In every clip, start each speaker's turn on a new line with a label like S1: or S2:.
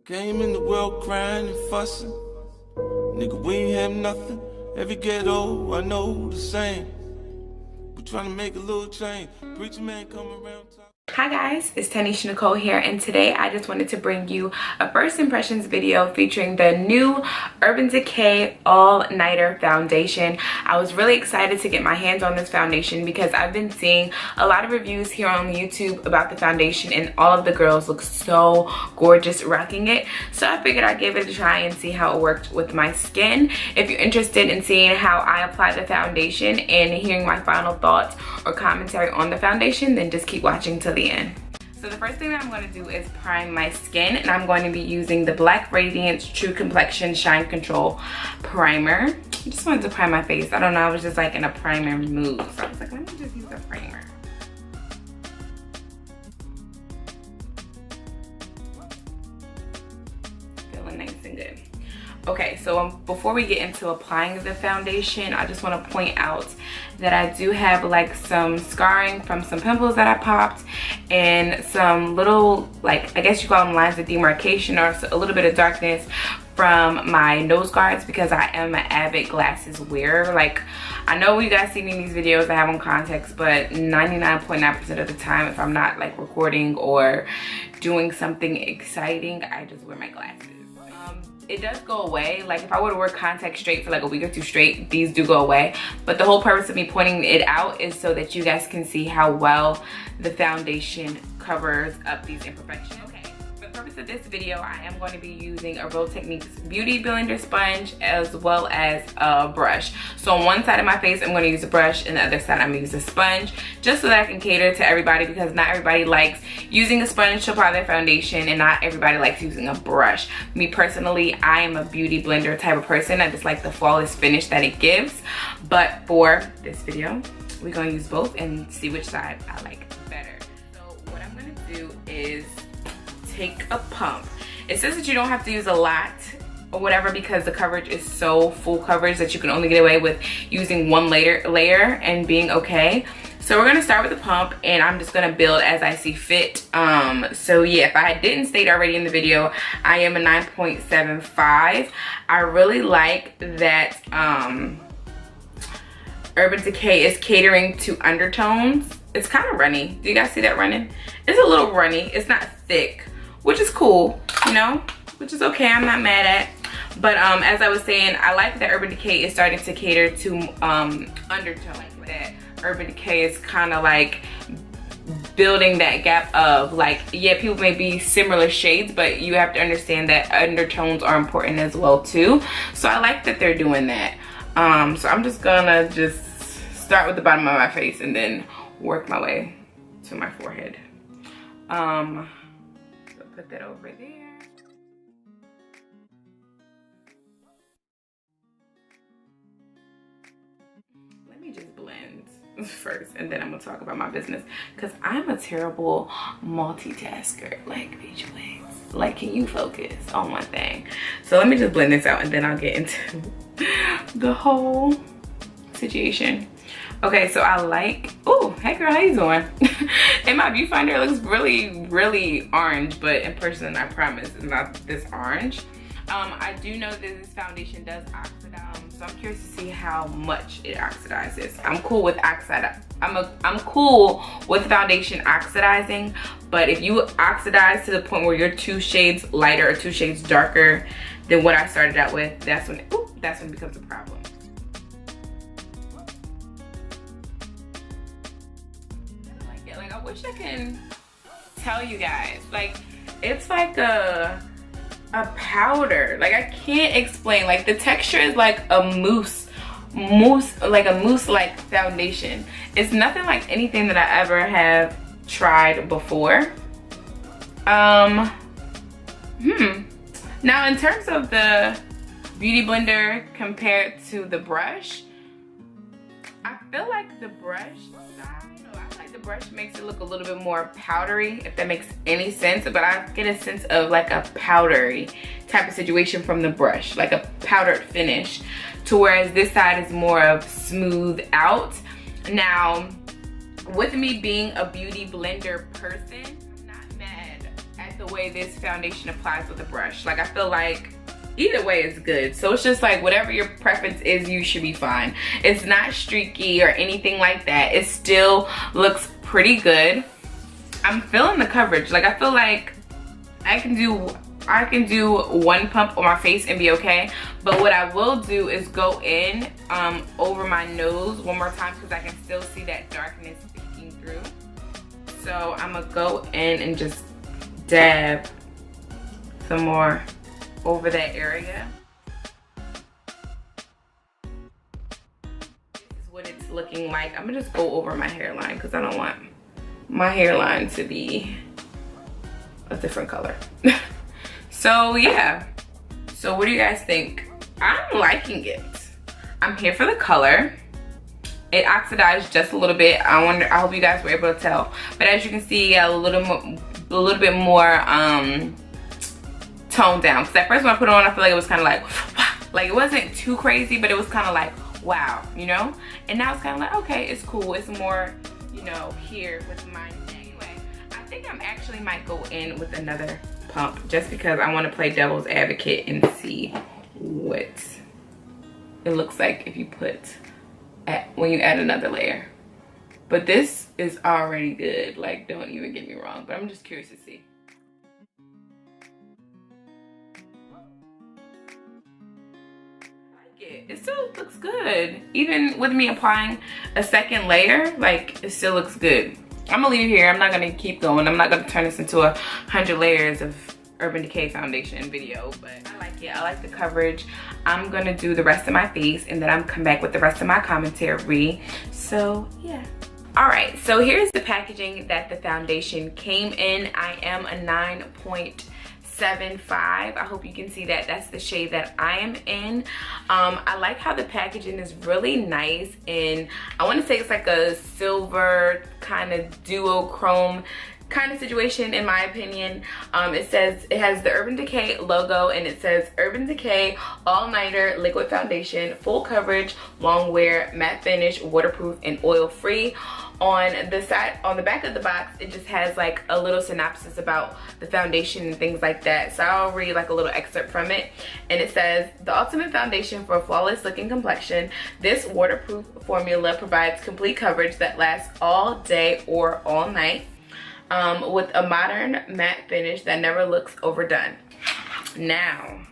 S1: Came in the world crying and fussing. Nigga, we ain't have nothing. Every ghetto, I know the same. We trying to make a little change. Preacher man come around.
S2: Hi guys, it's Tanisha Nicole here, and today I just wanted to bring you a first impressions video featuring the new Urban Decay All-Nighter Foundation. I was really excited to get my hands on this foundation because I've been seeing a lot of reviews here on YouTube about the foundation, and all of the girls look so gorgeous rocking it. So I figured I'd give it a try and see how it worked with my skin. If you're interested in seeing how I apply the foundation and hearing my final thoughts or commentary on the foundation, then just keep watching till the end. So the first thing that I'm going to do is prime my skin, and I'm going to be using the Black Radiance True Complexion Shine Control Primer. I just wanted to prime my face. I don't know, I was just like in a primer mood. So I was like, let me just use a primer. Feeling nice and good. Okay, so before we get into applying the foundation, I just want to point out that I do have like some scarring from some pimples that I popped, and some little, like, I guess you call them lines of demarcation, or a little bit of darkness from my nose guards, because I am an avid glasses wearer. Like, I know you guys see me in these videos, I have on contacts, but 99.9% of the time, if I'm not like recording or doing something exciting, I just wear my glasses. It does go away. Like, if I were to wear contacts straight for like a week or two straight, these do go away. But the whole purpose of me pointing it out is so that you guys can see how well the foundation covers up these imperfections. Okay, for the purpose of this video, I am going to be using a Real Techniques Beauty Blender sponge as well as a brush. So on one side of my face, I'm going to use a brush, and the other side I'm going to use a sponge, just so that I can cater to everybody, because not everybody likes using a sponge to apply their foundation, and not everybody likes using a brush. Me personally, I am a beauty blender type of person. I just like the flawless finish that it gives. But for this video, we're going to use both and see which side I like better. So what I'm going to do is take a pump. It says that you don't have to use a lot or whatever, because the coverage is so full coverage that you can only get away with using one layer and being okay. So we're gonna start with the pump, and I'm just gonna build as I see fit. So yeah, if I didn't state already in the video, I am a 9.75. I really like that Urban Decay is catering to undertones. It's kind of runny. Do you guys see that running? It's a little runny. It's not thick, which is cool, you know, which is okay. I'm not mad at. But as I was saying, I like that Urban Decay is starting to cater to undertones. That Urban Decay is kind of like building that gap of, like, yeah, people may be similar shades, but you have to understand that undertones are important as well too. So I like that they're doing that. So I'm just gonna start with the bottom of my face and then work my way to my forehead. So put that over there. Let me just blend first, and then I'm gonna talk about my business, because I'm a terrible multitasker. Like, bitch, wait. Like, can you focus on one thing? So let me just blend this out, and then I'll get into the whole situation. Okay, so I like, oh, hey girl, how you doing? In my viewfinder, it looks really, really orange, but in person, I promise, it's not this orange. I do know that this foundation does oxidize, so I'm curious to see how much it oxidizes. I'm cool with I'm cool with foundation oxidizing, but if you oxidize to the point where you're 2 shades lighter or 2 shades darker than what I started out with, that's when it becomes a problem. I like it. Like, I wish I can tell you guys. Like, it's like a powder. Like, I can't explain. Like, the texture is like a mousse like foundation. It's nothing like anything that I ever have tried before. Now in terms of the beauty blender compared to the brush, I feel like the brush brush makes it look a little bit more powdery, if that makes any sense. But I get a sense of like a powdery type of situation from the brush, like a powdered finish, to whereas this side is more of smooth out. Now, with me being a beauty blender person, I'm not mad at the the way this foundation applies with a brush. Like, I feel like either way is good. So it's just like whatever your preference is, you should be fine. It's not streaky or anything like that. It still looks pretty good. I'm feeling the coverage. Like, I feel like I can do one pump on my face and be okay. But what I will do is go in over my nose one more time because I can still see that darkness peeking through. So I'm gonna go in and just dab some more over that area. This is what it's looking like. I'm gonna just go over my hairline because I don't want my hairline to be a different color. So yeah, so what do you guys think? I'm liking it. I'm here for the color. It oxidized just a little bit. I hope you guys were able to tell. But as you can see, a little bit more toned down. Because at first when I put it on, I feel like it was kind of like it wasn't too crazy, but it was kind of like, wow, you know? And now it's kind of like, okay, it's cool. It's more, you know, here with mine. Anyway, I think I actually might go in with another pump just because I want to play devil's advocate and see what it looks like if you when you add another layer. But this is already good, like, don't even get me wrong, but I'm just curious to see. It still looks good. Even with me applying a second layer, like, it still looks good. I'm gonna leave it here. I'm not gonna keep going. I'm not gonna turn this into 100 layers of Urban Decay foundation video, but I like it. I like the coverage. I'm gonna do the rest of my face and then I'm come back with the rest of my commentary. So yeah. All right, so here's the packaging that the foundation came in. I am a 9.75. I hope you can see that. That's the shade that I am in. I like how the packaging is really nice, and I want to say it's like a silver kind of duochrome kind of situation in my opinion. It says it has the Urban Decay logo and it says Urban Decay All Nighter Liquid Foundation, full coverage, long wear, matte finish, waterproof, and oil free. On the side, on the back of the box, it just has like a little synopsis about the foundation and things like that. So I'll read like a little excerpt from it. And it says, the ultimate foundation for a flawless looking complexion. This waterproof formula provides complete coverage that lasts all day or all night, with a modern matte finish that never looks overdone. Now,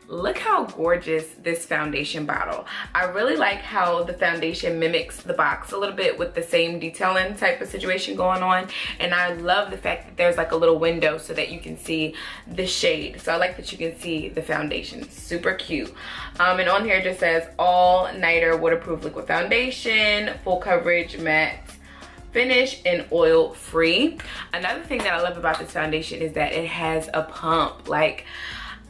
S2: look how gorgeous this foundation bottle. I really like how the foundation mimics the box a little bit with the same detailing type of situation going on. And I love the fact that there's like a little window so that you can see the shade. So I like that you can see the foundation. Super cute. And on here it just says All Nighter Waterproof Liquid Foundation, full coverage, matte finish, and oil free. Another thing that I love about this foundation is that it has a pump. Like,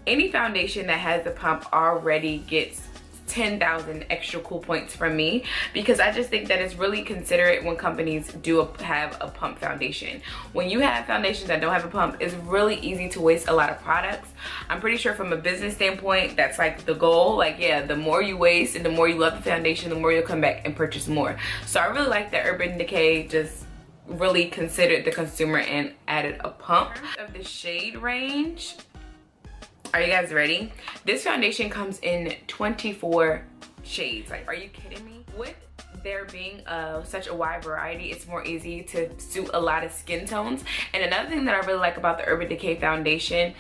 S2: any foundation that has a pump already gets 10,000 extra cool points from me, because I just think that it's really considerate when companies do have a pump foundation. When you have foundations that don't have a pump, it's really easy to waste a lot of products. I'm pretty sure from a business standpoint, that's like the goal. Like, yeah, the more you waste and the more you love the foundation, the more you'll come back and purchase more. So I really like that Urban Decay just really considered the consumer and added a pump. In terms of the shade range, are you guys ready? This foundation comes in 24 shades. Like, are you kidding me? With there being such a wide variety, it's more easy to suit a lot of skin tones. And another thing that I really like about the Urban Decay foundation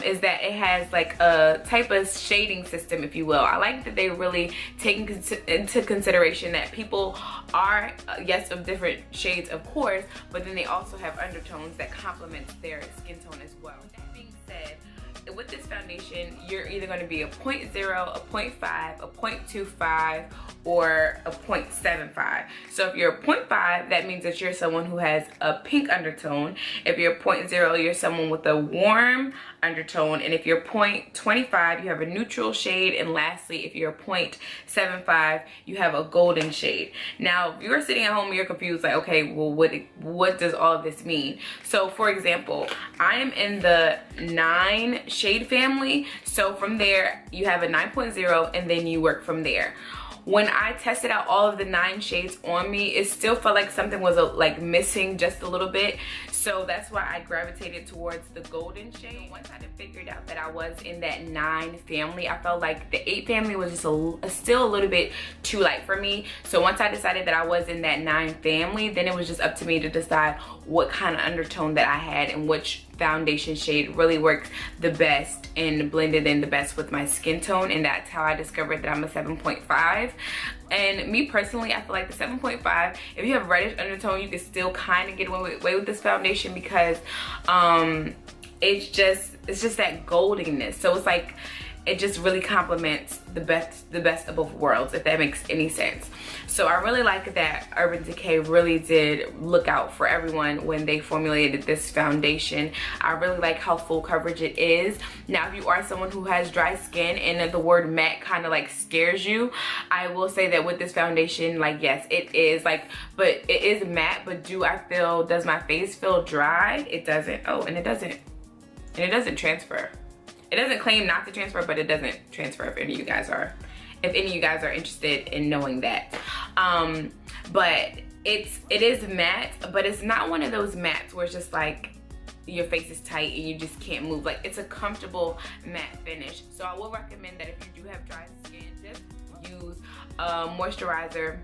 S2: is that it has like a type of shading system, if you will. I like that they really take into consideration that people are, yes, of different shades, of course, but then they also have undertones that complement their skin tone as well. That being said, with this foundation, you're either going to be a 0.0, a 0.5, a 0.25, or a 0.75. So if you're a 0.5, that means that you're someone who has a pink undertone. If you're a 0.0, you're someone with a warm undertone. And if you're 0.25, you have a neutral shade. And lastly, if you're a 0.75, you have a golden shade. Now, if you're sitting at home and you're confused, like, okay, well, what does all of this mean? So for example, I am in the 9 shade family. So from there, you have a 9.0 and then you work from there. when I tested out all of the 9 shades on me, it still felt like something was like missing just a little bit. So that's why I gravitated towards the golden shade. Once I figured out that I was in that 9 family, I felt like the 8 family was just still a little bit too light for me. So once I decided that I was in that 9 family, then it was just up to me to decide what kind of undertone that I had and which foundation shade really worked the best and blended in the best with my skin tone. And that's how I discovered that I'm a 7.5. And me personally, I feel like the 7.5, if you have reddish undertone, you can still kind of get away with this foundation because it's just that goldiness. So it's like it just really complements the best of both worlds, if that makes any sense. So I really like that Urban Decay really did look out for everyone when they formulated this foundation. I really like how full coverage it is. Now, if you are someone who has dry skin and the word matte kind of like scares you, I will say that with this foundation, like, yes, it is like, but it is matte, but does my face feel dry? It doesn't. Oh, and it doesn't transfer. It doesn't claim not to transfer, but it doesn't transfer if any of you guys are interested in knowing that. But it is matte, but it's not one of those mattes where it's just like your face is tight and you just can't move. Like, it's a comfortable matte finish. So I will recommend that if you do have dry skin, just use a moisturizer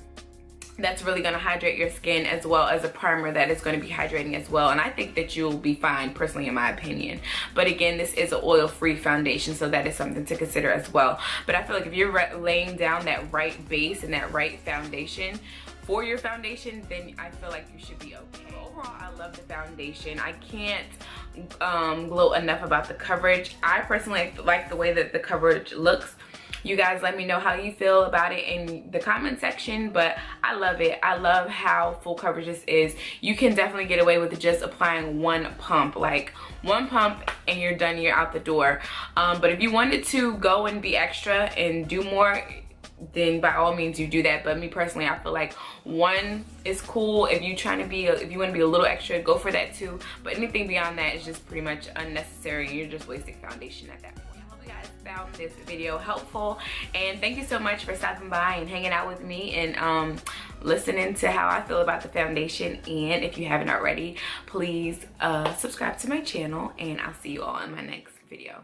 S2: that's really going to hydrate your skin, as well as a primer that is going to be hydrating as well. And I think that you'll be fine, personally, in my opinion. But again, this is an oil-free foundation, so that is something to consider as well. But I feel like if you're laying down that right base and that right foundation for your foundation, then I feel like you should be okay. Overall, I love the foundation. I can't gloat enough about the coverage. I personally like the way that the coverage looks. You guys let me know how you feel about it in the comment section, but I love it. I love how full coverage this is. You can definitely get away with just applying one pump, like one pump and you're done, you're out the door. But if you wanted to go and be extra and do more, then by all means you do that. But me personally, I feel like one is cool. If you want to be a little extra, go for that too. But anything beyond that is just pretty much unnecessary. You're just wasting foundation at that point. You guys found this video helpful, and thank you so much for stopping by and hanging out with me and listening to how I feel about the foundation. And if you haven't already, please subscribe to my channel, and I'll see you all in my next video.